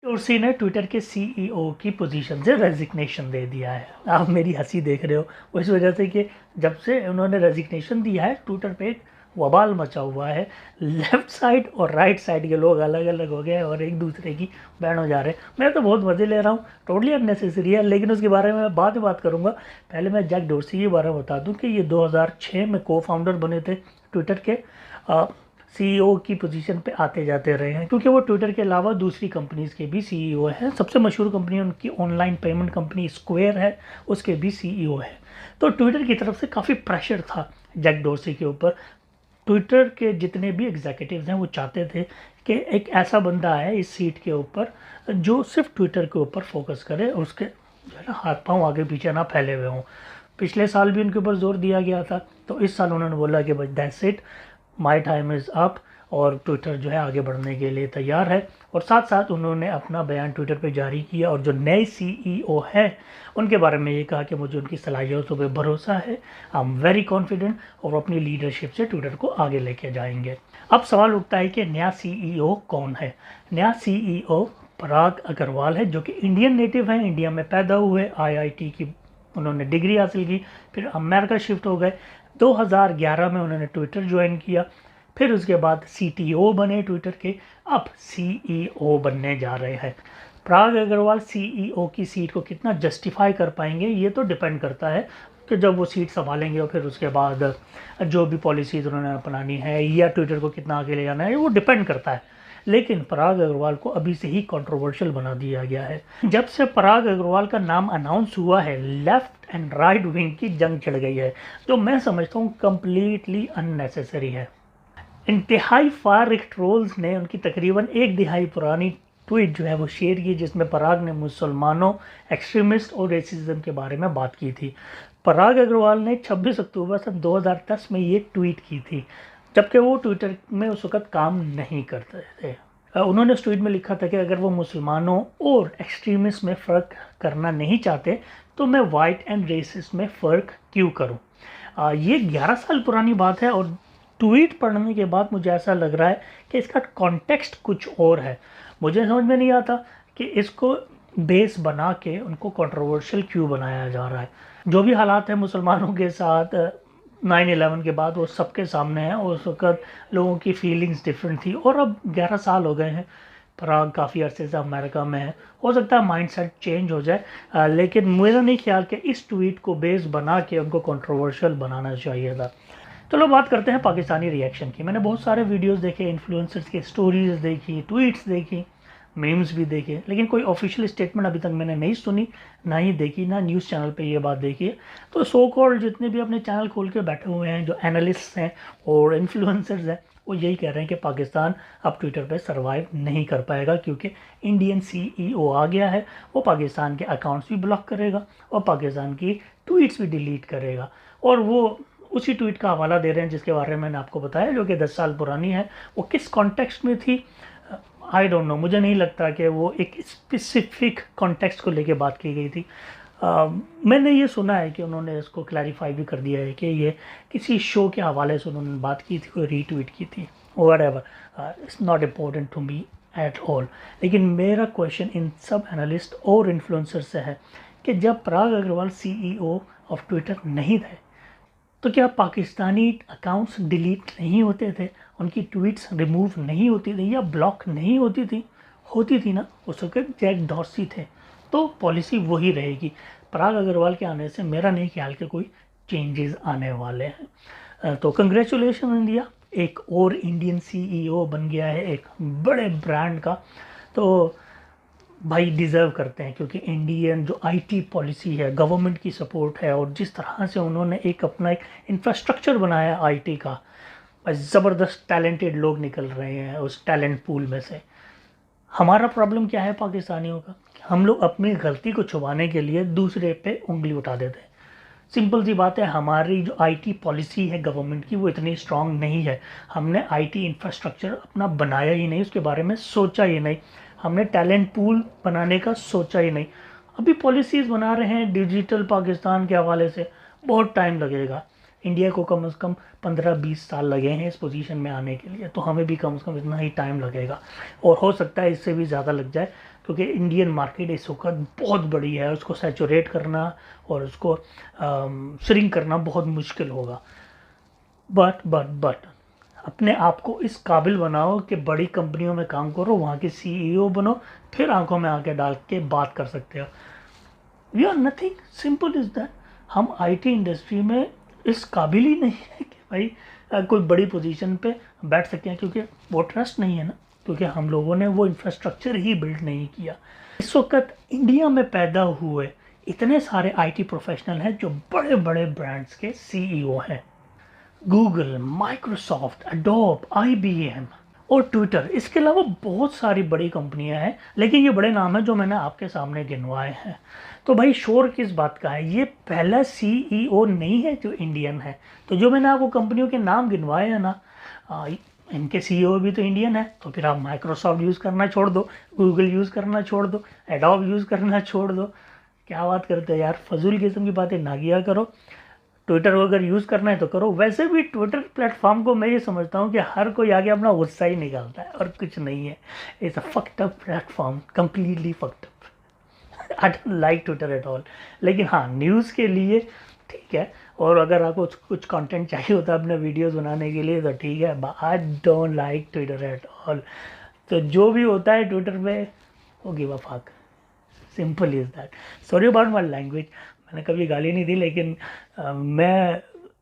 Dorsi ने Twitter के CEO की पोजीशन से रेजिग्नेशन दे दिया है। आप मेरी हंसी देख रहे हो, वो इस वजह से कि जब से उन्होंने रेजिग्नेशन दिया है ट्विटर पे एक वबाल मचा हुआ है। लेफ्ट साइड और राइट साइड के लोग अलग अलग हो गए हैं और एक दूसरे की बैंड हो जा रहे हैं। मैं तो बहुत मज़े ले रहा हूँ, टोटली अननेसेसरी है, लेकिन उसके बारे में मैं बाद में बात करूँगा। पहले मैं जैक डोर्सी के बारे में बता दूँ कि ये 2006 में को फाउंडर बने थे ट्विटर के। सीईओ की पोजीशन पे आते जाते रहे हैं, क्योंकि वो ट्विटर के अलावा दूसरी कंपनीज के भी सीईओ हैं। सबसे मशहूर कंपनी उनकी ऑनलाइन पेमेंट कंपनी स्क्वायर है, उसके भी सीईओ है। तो ट्विटर की तरफ से काफ़ी प्रेशर था जैक डोर्सी के ऊपर। ट्विटर के जितने भी एग्जीक्यूटिव्स हैं वो चाहते थे कि एक ऐसा बंदा आए इस सीट के ऊपर जो सिर्फ ट्विटर के ऊपर फोकस करे और उसके जो है ना हाथ पांव आगे पीछे ना फैले हुए हों। पिछले साल भी उनके ऊपर जोर दिया गया था, तो इस साल उन्होंने बोला कि बस that's it, my time is up, और ट्विटर जो है आगे बढ़ने के लिए तैयार है। और साथ साथ उन्होंने अपना बयान ट्विटर पे जारी किया और जो नए सीईओ हैं उनके बारे में ये कहा कि मुझे उनकी सलाहियतों पे भरोसा है, आई एम वेरी कॉन्फिडेंट, और अपनी लीडरशिप से ट्विटर को आगे लेके जाएंगे। अब सवाल उठता है कि नया सीईओ कौन है। नया सीईओ पराग अग्रवाल है, जो कि इंडियन नेटिव हैं, इंडिया में पैदा हुए, आईआईटी की उन्होंने डिग्री हासिल की, फिर अमेरिका शिफ्ट हो गए। 2011 में उन्होंने ट्विटर ज्वाइन किया, फिर उसके बाद सीटीओ बने ट्विटर के, अब सीईओ बनने जा रहे हैं। पराग अग्रवाल सीईओ की सीट को कितना जस्टिफाई कर पाएंगे ये तो डिपेंड करता है कि जब वो सीट संभालेंगे और फिर उसके बाद जो भी पॉलिसीज उन्होंने अपनानी है या ट्विटर को कितना आगे ले जाना है वो डिपेंड करता है। लेकिन पराग अग्रवाल को अभी से ही कंट्रोवर्शियल बना दिया गया है। जब से पराग अग्रवाल का नाम अनाउंस हुआ है, लेफ्ट एंड राइट विंग की जंग छिड़ गई है, जो मैं समझता हूँ कम्प्लीटली अननेसेसरी है। इंतहाई फार ट्रोल्स ने उनकी तकरीबन एक दिहाई पुरानी ट्वीट जो है वो शेयर की, जिसमें पराग ने मुसलमानों, एक्सट्रीमिस्ट और रेसिज्म के बारे में बात की थी। पराग अग्रवाल ने 26 अक्टूबर सन 2010 में ये ट्वीट की थी, जबकि वो ट्विटर में उस वक्त काम नहीं करते थे। उन्होंने उस ट्वीट में लिखा था कि अगर वो मुसलमानों और एक्सट्रीमिस्ट में फ़र्क करना नहीं चाहते तो मैं वाइट एंड रेसिस्ट में फ़र्क क्यों करूं। ये 11 साल पुरानी बात है और ट्वीट पढ़ने के बाद मुझे ऐसा लग रहा है कि इसका कॉन्टेक्स्ट कुछ और है। मुझे समझ में नहीं आता कि इसको बेस बना के उनको कंट्रोवर्शियल क्यों बनाया जा रहा है। जो भी हालात है मुसलमानों के साथ 9/11 के बाद वो सबके सामने है, और उस वक्त लोगों की फीलिंग्स डिफरेंट थी, और अब 11 साल हो गए हैं। पराग काफ़ी अरसे से अमेरिका में है, हो सकता है माइंडसेट चेंज हो जाए, लेकिन मेरा नहीं ख्याल कि इस ट्वीट को बेस बना के उनको कंट्रोवर्शियल बनाना चाहिए था। चलो बात करते हैं पाकिस्तानी रिएक्शन की। मैंने बहुत सारे वीडियोस देखे, इन्फ्लुएंसर्स के स्टोरीज देखी, ट्वीट्स देखी, मीम्स भी देखे, लेकिन कोई ऑफिशियल स्टेटमेंट अभी तक मैंने नहीं सुनी, ना ही देखी, ना न्यूज़ चैनल पे ये बात देखी है। तो सो कॉल्ड जितने भी अपने चैनल खोल के बैठे हुए हैं, जो एनालिस्ट्स हैं और इन्फ्लुएंसर्स हैं, वो यही कह रहे हैं कि पाकिस्तान अब ट्विटर पे सर्वाइव नहीं कर पाएगा, क्योंकि इंडियन सीईओ आ गया है। वो पाकिस्तान के अकाउंट्स भी ब्लॉक करेगा और पाकिस्तान की ट्वीट्स भी डिलीट करेगा। और वो उसी ट्वीट का हवाला दे रहे हैं जिसके बारे में मैंने आपको बताया, जो कि 10 साल पुरानी है। वो किस कॉन्टेक्स्ट में थी आई डोंट नो, मुझे नहीं लगता कि वो एक स्पेसिफिक कॉन्टेक्स्ट को लेके बात की गई थी। मैंने ये सुना है कि उन्होंने इसको क्लैरिफाई भी कर दिया है कि ये किसी शो के हवाले से उन्होंने बात की थी, कोई रीट्वीट की थी, whatever, it's not important to me at all. लेकिन मेरा क्वेश्चन इन सब एनालिस्ट और इन्फ्लुएंसर से है कि जब पराग अग्रवाल सीईओ ऑफ ट्विटर नहीं थे तो क्या पाकिस्तानी अकाउंट्स डिलीट नहीं होते थे, उनकी ट्वीट्स रिमूव नहीं होती थी या ब्लॉक नहीं होती थी? होती थी ना, उस वक्त जैक डॉर्सी थे, तो पॉलिसी वही रहेगी। पराग अग्रवाल के आने से मेरा नहीं ख्याल कि कोई चेंजेस आने वाले हैं। तो कंग्रेचुलेशन इंडिया, एक और इंडियन सीईओ बन गया है एक बड़े ब्रांड का, तो भाई डिज़र्व करते हैं, क्योंकि इंडियन जो आईटी पॉलिसी है, गवर्नमेंट की सपोर्ट है, और जिस तरह से उन्होंने एक अपना एक इंफ्रास्ट्रक्चर बनाया आईटी का, ज़बरदस्त टैलेंटेड लोग निकल रहे हैं उस टैलेंट पूल में से। हमारा प्रॉब्लम क्या है पाकिस्तानियों का, हम लोग अपनी गलती को छुपाने के लिए दूसरे पे उंगली उठा देते हैं। सिंपल सी बात है, हमारी जो आईटी पॉलिसी है गवर्नमेंट की वो इतनी स्ट्रांग नहीं है। हमने आईटी इंफ्रास्ट्रक्चर अपना बनाया ही नहीं, उसके बारे में सोचा ही नहीं, हमने टैलेंट पूल बनाने का सोचा ही नहीं। अभी पॉलिसीज़ बना रहे हैं डिजिटल पाकिस्तान के हवाले से, बहुत टाइम लगेगा। इंडिया को कम से कम 15-20 साल लगे हैं इस पोजीशन में आने के लिए, तो हमें भी कम से कम इतना ही टाइम लगेगा, और हो सकता है इससे भी ज़्यादा लग जाए, क्योंकि इंडियन मार्केट इस वक्त बहुत बड़ी है, उसको सैचुरेट करना और उसको श्रिंक करना बहुत मुश्किल होगा। बट अपने आप को इस काबिल बनाओ कि बड़ी कंपनियों में काम करो, वहाँ के CEO बनो, फिर आंखों में आंखें डाल के बात कर सकते हो। We are nothing, simple is that. हम IT इंडस्ट्री में इस काबिल ही नहीं है कि भाई कोई बड़ी पोजीशन पे बैठ सकते हैं, क्योंकि वो ट्रस्ट नहीं है ना, क्योंकि हम लोगों ने वो इंफ्रास्ट्रक्चर ही बिल्ड नहीं किया। इस वक्त इंडिया में पैदा हुए इतने सारे IT प्रोफेशनल हैं जो बड़े बड़े ब्रांड्स के CEO हैं। गूगल, माइक्रोसॉफ्ट, एडोब, IBM और ट्विटर, इसके अलावा बहुत सारी बड़ी कंपनियां हैं, लेकिन ये बड़े नाम हैं जो मैंने आपके सामने गिनवाए हैं। तो भाई शोर किस बात का है? ये पहला CEO नहीं है जो इंडियन है। तो जो मैंने आपको कंपनियों के नाम गिनवाए हैं ना, इनके CEO भी तो इंडियन है। तो फिर आप माइक्रोसॉफ्ट यूज़ करना छोड़ दो, गूगल यूज़ करना छोड़ दो, एडोब यूज़ करना छोड़ दो। क्या बात करते हो यार, फजूल किस्म की बातें ना किया करो। ट्विटर को अगर यूज़ करना है तो करो। वैसे भी ट्विटर प्लेटफॉर्म को मैं ये समझता हूँ कि हर कोई आगे अपना गुस्सा ही निकालता है और कुछ नहीं है। It's a fucked up platform, completely fucked up. I don't like Twitter at all. लेकिन हाँ, न्यूज़ के लिए ठीक है, और अगर आपको कुछ कंटेंट चाहिए होता है अपने वीडियोस बनाने के लिए तो ठीक है। I don't like Twitter at all. तो जो भी होता है ट्विटर पे वो give a fuck, simple is that. Sorry about my language, मैंने कभी गाली नहीं दी, लेकिन मैं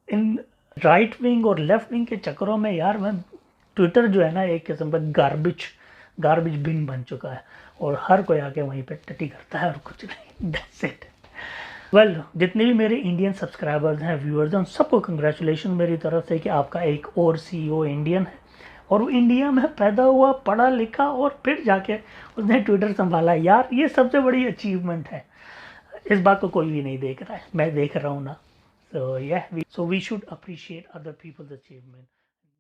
इन राइट विंग और लेफ्ट विंग के चक्करों में यार, मैं ट्विटर जो है ना एक किस्म का गार्बेज बिन बन चुका है, और हर कोई आके वहीं पे टटी करता है और कुछ नहीं। That's it. वेल, जितने भी मेरे इंडियन सब्सक्राइबर्स हैं, व्यूअर्स हैं, उन सबको कंग्रेचुलेशन मेरी तरफ से कि आपका एक और CEO इंडियन है, और वो इंडिया में पैदा हुआ, पढ़ा लिखा, और फिर जाके उसने ट्विटर संभाला। यार ये सबसे बड़ी अचीवमेंट है। इस बात को कोई भी नहीं देख रहा है, मैं देख रहा हूँ ना। So we should appreciate other people's achievement.